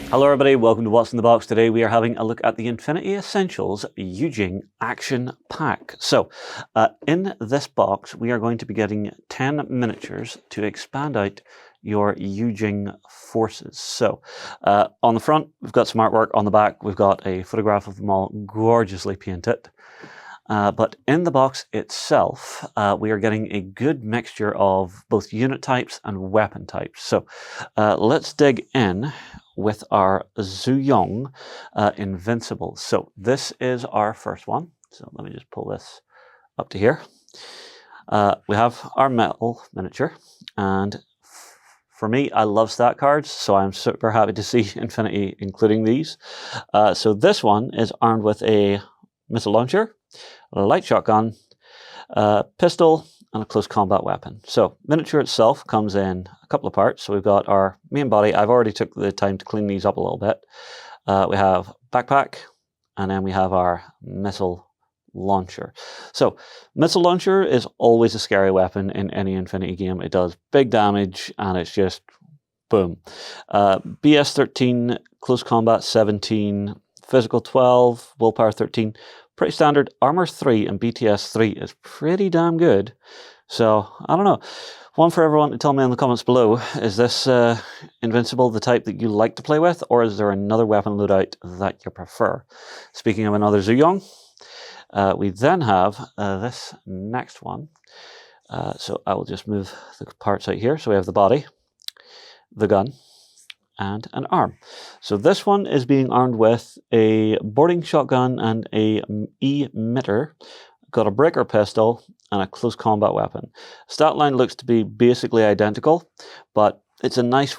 Hello everybody, welcome to What's in the Box. Today we are having a look at the Infinity Essentials Yu Jing Action Pack. So, in this box we are going to be getting 10 miniatures to expand out your Yu Jing forces. So, on the front we've got some artwork, on the back we've got a photograph of them all gorgeously painted. But in the box itself, we are getting a good mixture of both unit types and weapon types. So let's dig in with our Zuyong Invincible. So this is our first one. So let me just pull this up to here. We have our metal miniature, and for me, I love stat cards, so I'm super happy to see Infinity including these. So this one is armed with a missile launcher, a light shotgun, a pistol, and a close combat weapon. So miniature itself comes in a couple of parts. So we've got our main body. I've already took the time to clean these up a little bit. We have backpack, and then we have our missile launcher. So missile launcher is always a scary weapon in any Infinity game. It does big damage, and it's just boom. BS 13, close combat 17, physical 12, willpower 13. Pretty standard. Armor 3 and BTS 3 is pretty damn good. So, I don't know. One for everyone to tell me in the comments below. Is this Invincible the type that you like to play with, or is there another weapon loadout that you prefer? Speaking of another Zuyong, we then have this next one. So I will just move the parts out here. So we have the body, the gun, and an arm. So this one is being armed with a boarding shotgun and a emitter. Got a breaker pistol and a close combat weapon. Stat line looks to be basically identical, but it's a nice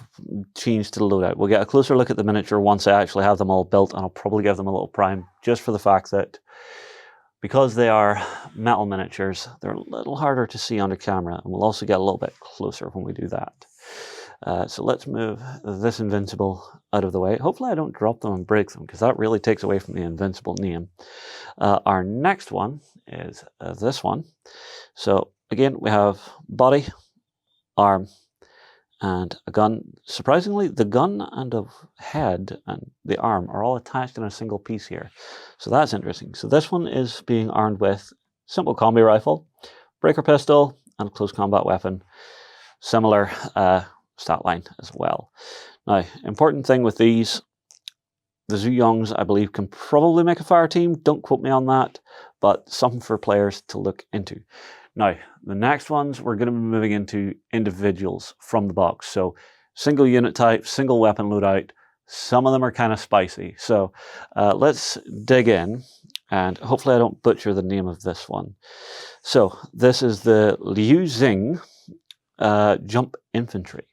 change to the loadout. We'll get a closer look at the miniature once I actually have them all built, and I'll probably give them a little prime just for the fact that because they are metal miniatures, they're a little harder to see under camera, and we'll also get a little bit closer when we do that. So let's move this Invincible out of the way. Hopefully I don't drop them and break them, because that really takes away from the Invincible name. Our next one is this one. So again, we have body, arm, and a gun. Surprisingly, the gun and the head and the arm are all attached in a single piece here. So that's interesting. So this one is being armed with simple Combi Rifle, breaker pistol, and close combat weapon. Similar stat line as well. Now, important thing with these, the Zuyongs, I believe, can probably make a fire team. Don't quote me on that, but something for players to look into. Now, the next ones, we're going to be moving into individuals from the box. So single unit type, single weapon loadout. Some of them are kind of spicy. So let's dig in, and hopefully I don't butcher the name of this one. So this is the Liú Xīng Jump Infantry.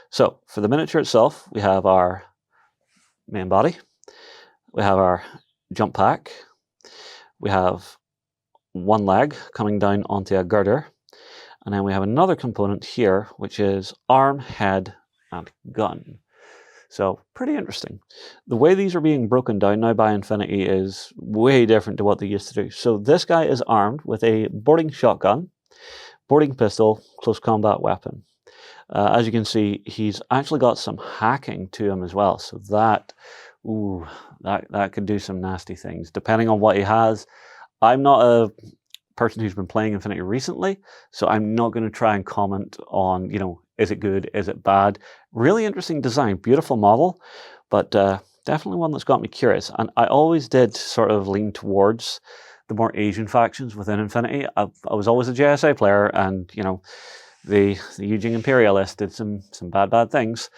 So for the miniature itself, we have our main body, we have our jump pack, we have one leg coming down onto a girder, and then we have another component here, which is arm, head, and gun. So pretty interesting. The way these are being broken down now by Infinity is way different to what they used to do. So this guy is armed with a boarding shotgun, boarding pistol, close combat weapon. As you can see, he's actually got some hacking to him as well. So that could do some nasty things, depending on what he has. I'm not a person who's been playing Infinity recently, so I'm not going to try and comment on, is it good, is it bad? Really interesting design, beautiful model, but definitely one that's got me curious. And I always did sort of lean towards the more Asian factions within Infinity. I was always a JSA player, and, the Yu Jing Imperialist did some bad things.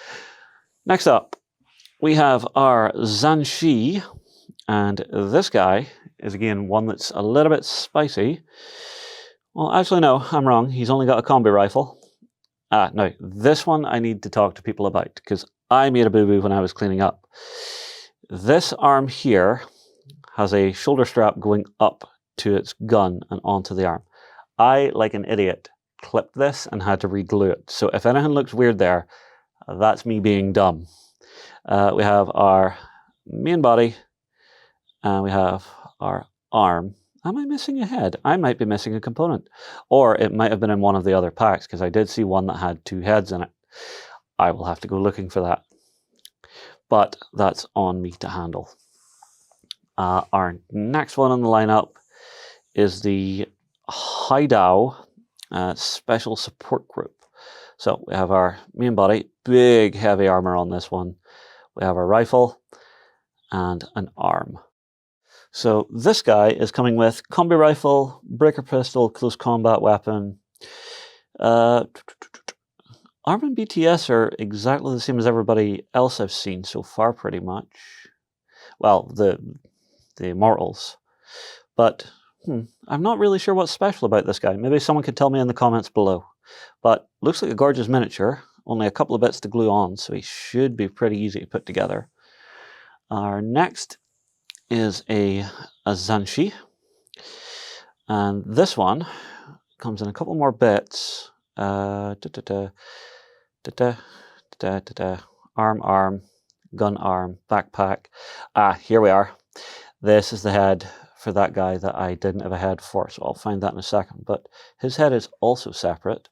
Next up, we have our Zhanshi, and this guy is again one that's a little bit spicy. Well, actually no, I'm wrong. He's only got a Combi Rifle. No, this one I need to talk to people about, because I made a boo-boo when I was cleaning up. This arm here has a shoulder strap going up to its gun and onto the arm. I, like an idiot, clipped this and had to re-glue it. So if anything looks weird there, that's me being dumb. We have our main body, and we have our arm. Am I missing a head? I might be missing a component. Or it might have been in one of the other packs, because I did see one that had 2 heads in it. I will have to go looking for that. but that's on me to handle. Our next one on the lineup is the Hǎidào Special Support Group. So we have our main body, big heavy armor on this one. We have our rifle and an arm. So this guy is coming with Combi Rifle, Breaker Pistol, Close Combat Weapon. Arm and BTS are exactly the same as everybody else I've seen so far, pretty much. Well, the Immortals. But I'm not really sure what's special about this guy. Maybe someone could tell me in the comments below. But looks like a gorgeous miniature. Only a couple of bits to glue on, so he should be pretty easy to put together. Our next is a Zhanshi. And this one comes in a couple more bits. Arm, gun arm, backpack. Here we are. This is the head for that guy that I didn't have a head for, so I'll find that in a second. But his head is also separate.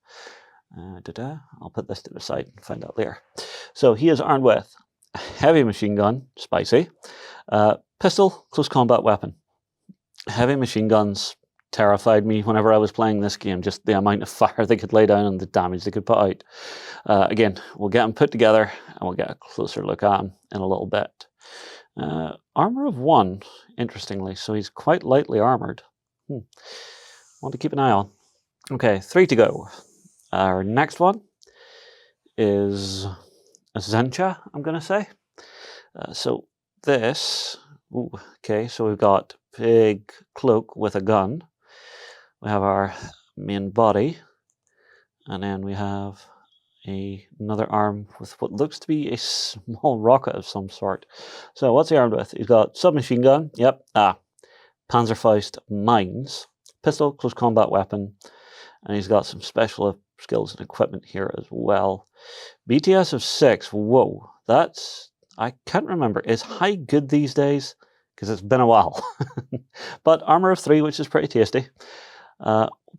I'll put this to the side and find out later. So he is armed with a heavy machine gun, spicy, pistol, close combat weapon. Heavy machine guns terrified me whenever I was playing this game, just the amount of fire they could lay down and the damage they could put out. Again, we'll get them put together and we'll get a closer look at them in a little bit. Armor of 1, interestingly, so he's quite lightly armored. Want to keep an eye on. Okay, 3 to go. Our next one is a Zhēnchá, I'm going to say. So this, okay, so we've got big cloak with a gun. We have our main body, and then we have another arm with what looks to be a small rocket of some sort. So what's he armed with? He's got submachine gun, yep, Panzerfaust mines, pistol, close combat weapon, and he's got some special skills and equipment here as well. BTS of 6, whoa, that's, I can't remember, is high good these days? Because it's been a while. But armor of 3, which is pretty tasty.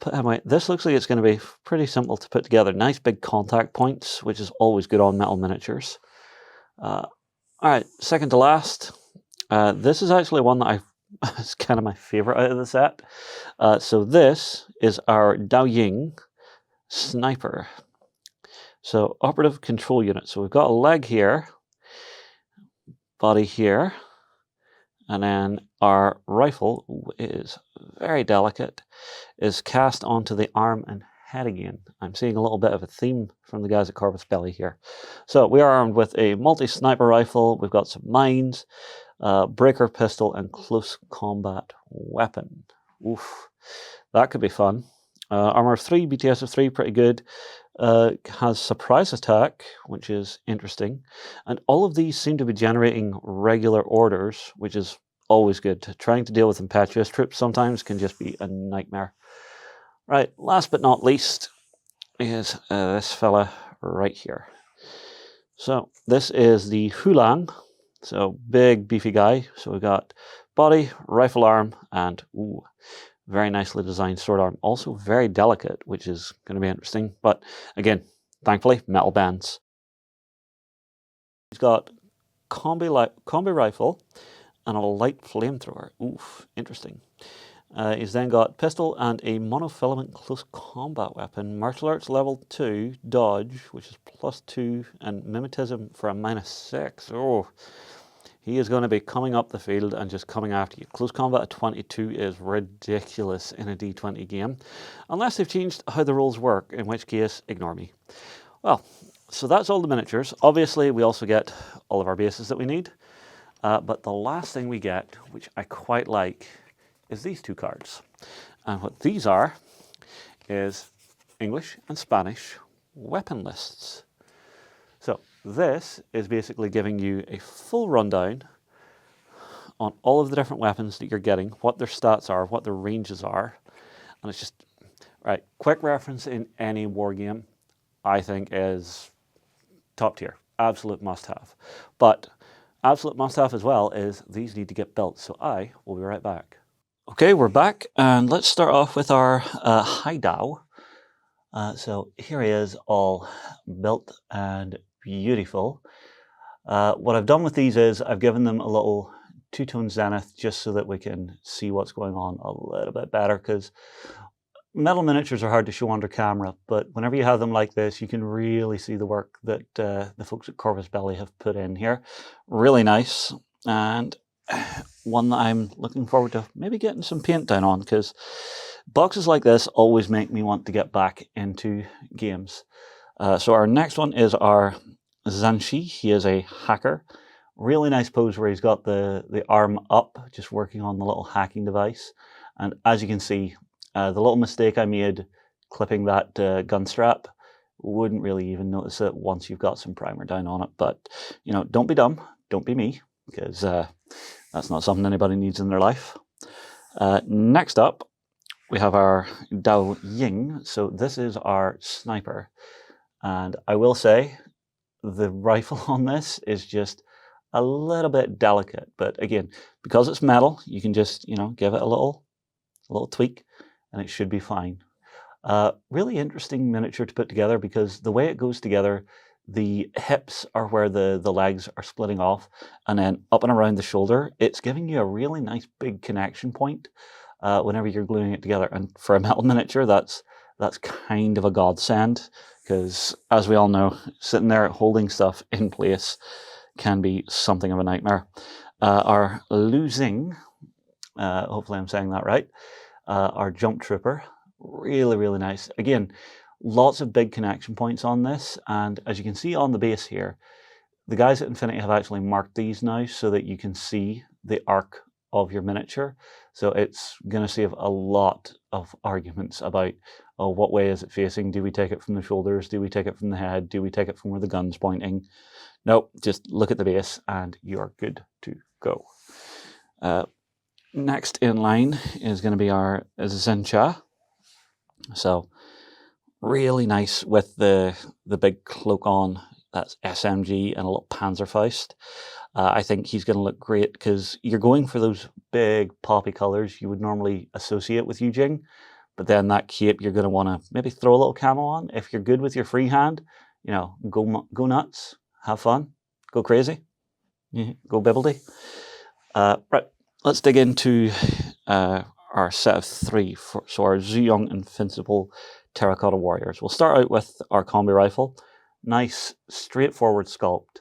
Put him away. This looks like it's going to be pretty simple to put together. Nice big contact points, which is always good on metal miniatures. Alright, second to last. This is actually one that it's kind of my favorite out of the set. So this is our Dāoyīng sniper. So operative control unit. So we've got a leg here, body here, and then our rifle is very delicate, is cast onto the arm and head again. I'm seeing a little bit of a theme from the guys at Corvus Belli here. So we are armed with a multi-sniper rifle, we've got some mines, breaker pistol, and close combat weapon. Oof, that could be fun. Armor of 3, BTS of 3, pretty good. Has surprise attack, which is interesting. And all of these seem to be generating regular orders, which is always good. Trying to deal with impetuous troops sometimes can just be a nightmare. Right, last but not least is this fella right here. So this is the Húláng, so big beefy guy. So we've got body, rifle arm, and very nicely designed sword arm. Also very delicate, which is going to be interesting. But again, thankfully, metal bands. He's got combi rifle and a light flamethrower. Oof, interesting. He's then got pistol and a monofilament close combat weapon. Martial arts level 2, dodge, which is +2, and mimetism for a -6. Oh, he is going to be coming up the field and just coming after you. Close combat at 22 is ridiculous in a D20 game. Unless they've changed how the rules work, in which case, ignore me. Well, so that's all the miniatures. Obviously, we also get all of our bases that we need. But the last thing we get, which I quite like, is these 2 cards. And what these are is English and Spanish weapon lists. So this is basically giving you a full rundown on all of the different weapons that you're getting, what their stats are, what their ranges are. And it's just, right, quick reference in any war game, I think is top tier, absolute must-have. But absolute must-have as well is these need to get built, so I will be right back. Okay, we're back, and let's start off with our Hǎidào. So here he is, all built and beautiful. What I've done with these is I've given them a little two-tone zenith just so that we can see what's going on a little bit better, because metal miniatures are hard to show under camera, but whenever you have them like this, you can really see the work that the folks at Corvus Belli have put in here. Really nice, and one that I'm looking forward to maybe getting some paint down on, because boxes like this always make me want to get back into games. So our next one is our Zhanshi. He is a hacker. Really nice pose where he's got the arm up, just working on the little hacking device. And as you can see, the little mistake I made clipping that gun strap, wouldn't really even notice it once you've got some primer down on it. But, you know, don't be dumb. Don't be me, because that's not something anybody needs in their life. Next up, we have our Dāoyīng. So this is our sniper. And I will say, the rifle on this is just a little bit delicate. But again, because it's metal, you can just, you know, give it a little tweak and it should be fine. Really interesting miniature to put together, because the way it goes together, the hips are where the legs are splitting off, and then up and around the shoulder, it's giving you a really nice big connection point whenever you're gluing it together. And for a metal miniature, that's kind of a godsend, because as we all know, sitting there holding stuff in place can be something of a nightmare. Our Liú Xīng, hopefully I'm saying that right, our jump trooper, really nice. Again, lots of big connection points on this, and as you can see on the base here, the guys at Infinity have actually marked these now so that you can see the arc of your miniature. So it's going to save a lot of arguments about, oh, what way is it facing? Do we take it from the shoulders? Do we take it from the head? Do we take it from where the gun's pointing? Nope, just look at the base and you're good to go. Next in line is going to be our Zhēnchá. So really nice with the big cloak on. That's SMG and a little Panzerfaust. I think he's going to look great, because you're going for those big poppy colors you would normally associate with Yu Jing, but then that cape you're going to want to maybe throw a little camo on. If you're good with your freehand, you know, go nuts, have fun, go crazy, go bibbledy. Right, let's dig into our set of three. So our Zuyong Invincible Terracotta Warriors. We'll start out with our Combi Rifle. Nice, straightforward sculpt.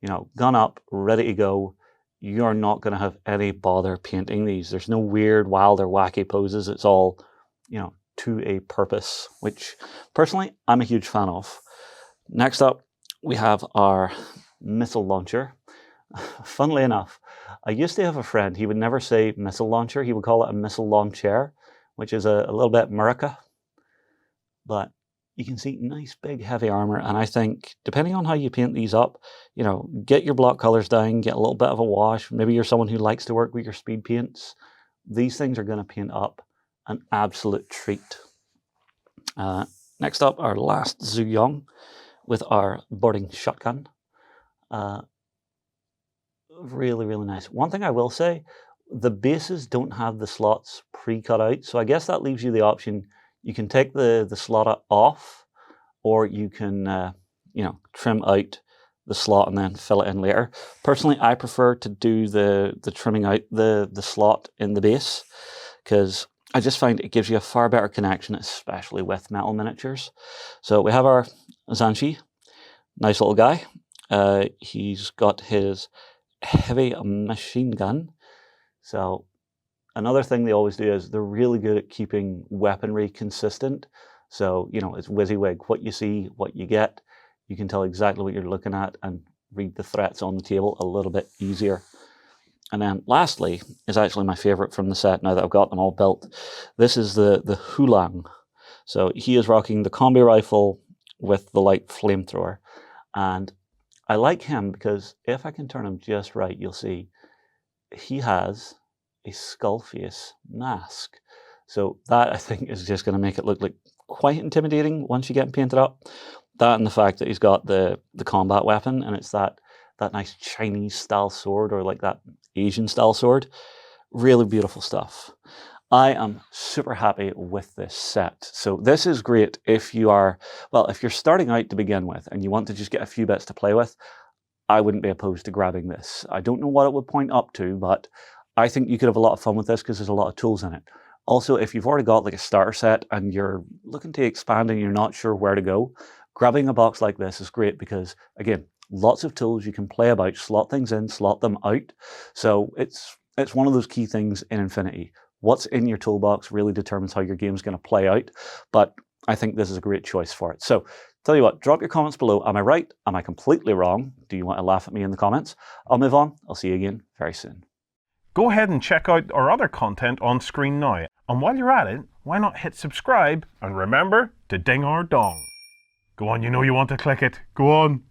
You know, gun up, ready to go. You're not going to have any bother painting these. There's no weird, wild, or wacky poses. It's all, you know, to a purpose, which personally I'm a huge fan of. Next up, we have our missile launcher. Funnily enough, I used to have a friend, he would never say missile launcher, he would call it a missile launcher, which is a little bit America. But you can see nice big heavy armor, and I think depending on how you paint these up, you know, get your block colors down, get a little bit of a wash. Maybe you're someone who likes to work with your speed paints. These things are going to paint up an absolute treat. Next up, our last Zuyong with our boarding shotgun. Really nice. One thing I will say, the bases don't have the slots pre-cut out, so I guess that leaves you the option. You can take the slot off, or you can you know, trim out the slot and then fill it in later. Personally, I prefer to do the trimming out the slot in the base, because I just find it gives you a far better connection, especially with metal miniatures. So we have our Zhanshi, nice little guy. He's got his heavy machine gun. So another thing they always do is they're really good at keeping weaponry consistent. So, you know, it's WYSIWYG. What you see, what you get. You can tell exactly what you're looking at and read the threats on the table a little bit easier. And then lastly is actually my favorite from the set now that I've got them all built. This is the Húláng. So he is rocking the Combi Rifle with the light flamethrower. And I like him because if I can turn him just right, you'll see he has a skull face mask. So that, I think, is just going to make it look like quite intimidating once you get him painted up. That and the fact that he's got the combat weapon, and it's that nice Chinese style sword, or like that Asian style sword. Really beautiful stuff. I am super happy with this set. So this is great if you are, well, if you're starting out to begin with and you want to just get a few bits to play with. I wouldn't be opposed to grabbing this. I don't know what it would point up to, but I think you could have a lot of fun with this because there's a lot of tools in it. Also, if you've already got like a starter set and you're looking to expand and you're not sure where to go, grabbing a box like this is great because, again, lots of tools you can play about, slot things in, slot them out. So it's one of those key things in Infinity. What's in your toolbox really determines how your game's going to play out, but I think this is a great choice for it. So, tell you what, drop your comments below. Am I right? Am I completely wrong? Do you want to laugh at me in the comments? I'll move on. I'll see you again very soon. Go ahead and check out our other content on screen now. And while you're at it, why not hit subscribe and remember to ding our dong. Go on, you know you want to click it. Go on.